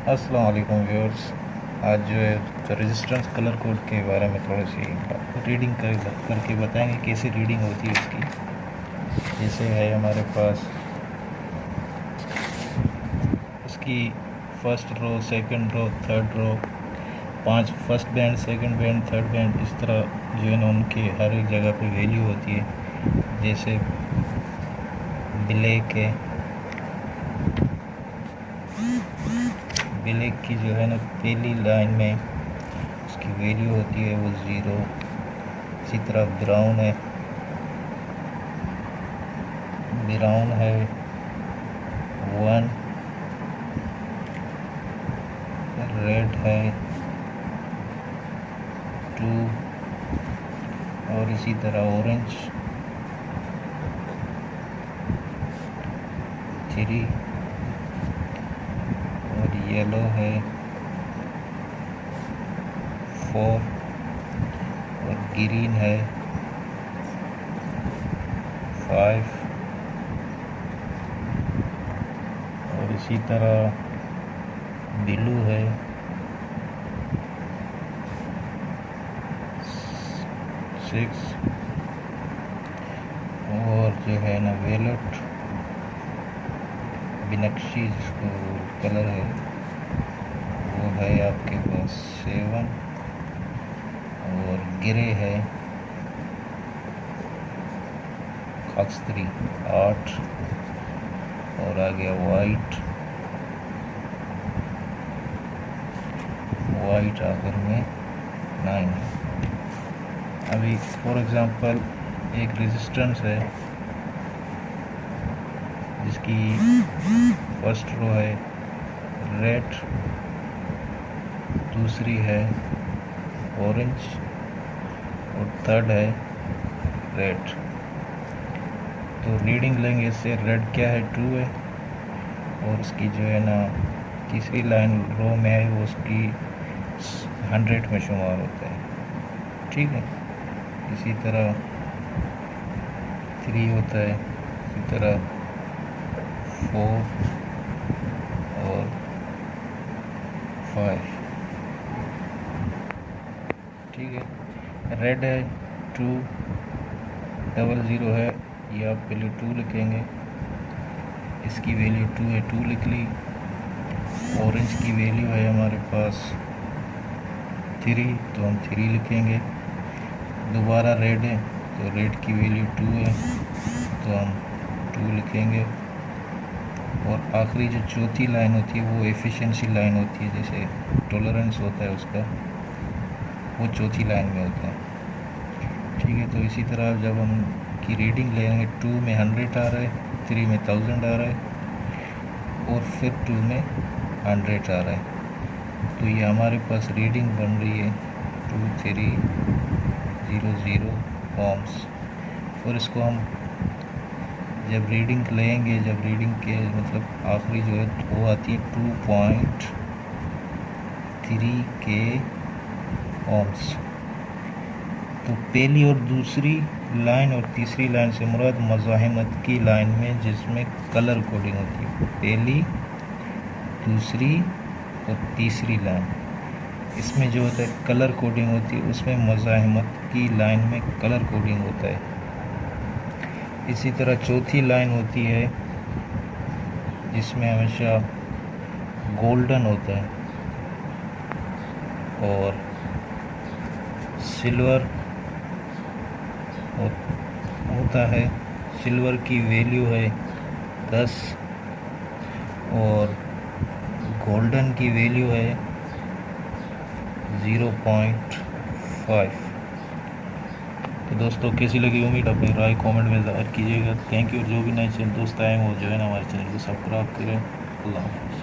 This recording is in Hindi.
अस्सलाम वालेकुम व्यूअर्स। आज जो है तो रेजिस्टेंस कलर कोड के बारे में थोड़ी सी रीडिंग करके बताएंगे कैसे रीडिंग होती है उसकी। जैसे है हमारे पास उसकी first row, second row, third row, 5 first band, second band, third band, इस तरह जो है ना उनकी हर एक जगह पे वैल्यू होती है। जैसे ब्लैक है, ब्लैक की जो है ना पहली लाइन में उसकी वैल्यू होती है वो 0। इसी तरह ब्राउन है, ब्राउन है 1, रेड है 2, और इसी तरह ऑरेंज 3, और येलो है 4, और ग्रीन है 5, और इसी तरह ब्लू है 6, और जो है ना वेलेट बिनक्शी जिसको कलर है वो है आपके पास 7, और ग्रे है खास 3 8, और आ गया वाइट आखिर में 9। अभी फॉर एग्जांपल एक रेजिस्टेंस है जिसकी फर्स्ट रो है रेड, दूसरी है ऑरेंज, और थर्ड है रेड। तो रीडिंग लेंगे इससे रेड क्या है 2 है, और उसकी जो है ना तीसरी लाइन रो में है वो उसकी 100 में शुमार होता है। ठीक है, इसी तरह 3 होता है, इसी तरह 4 और 5। ठीक है, रेड है 2, 00 है, ये आप पहले 2 लिखेंगे, इसकी वैल्यू 2 है, 2 लिख ली। ऑरेंज की वैल्यू है हमारे पास 3, तो हम 3 लिखेंगे। दोबारा रेड है तो रेड की वैल्यू 2 है, तो हम 2 लिखेंगे। और आखिरी जो चौथी लाइन होती है वो एफिशिएंसी लाइन होती है, जैसे टॉलरेंस होता है उसका, वो चौथी लाइन में होता है। ठीक है, तो इसी तरह जब हम की रीडिंग लेंगे 2 में 100 आ रहा है, 3 में 1000 आ रहा है, और फिर 2 में 100 आ रहा है, तो ये हमारे पास रीडिंग बन रही है 2300 ohms। और इसको हम जब रीडिंग लेंगे, जब रीडिंग के मतलब आखिरी जो है वो आती है 2.3 के ohms। तो पहली और दूसरी लाइन और तीसरी लाइन से मुराद मज़ाहिमत की लाइन में जिसमें कलर कोडिंग होती है, पहली, दूसरी और तीसरी लाइन, इसमें जो होता है कलर कोडिंग होती है, उसमें मज़ाहिमत की लाइन में कलर कोडिंग होता है। इसी तरह चौथी लाइन होती है जिसमें हमेशा गोल्डन होता है और सिल्वर होता है। सिल्वर की वैल्यू है 10, और गोल्डन की वैल्यू है 0.5। तो दोस्तों कैसी लगी, उम्मीद अपनी राय कमेंट में ज़ाहिर कीजिएगा। Thank you. जो भी नए चैनल दोस्त आए हैं वो जो है ना हमारे चैनल को सब्सक्राइब करें। अल्लाह हाफ़िज़।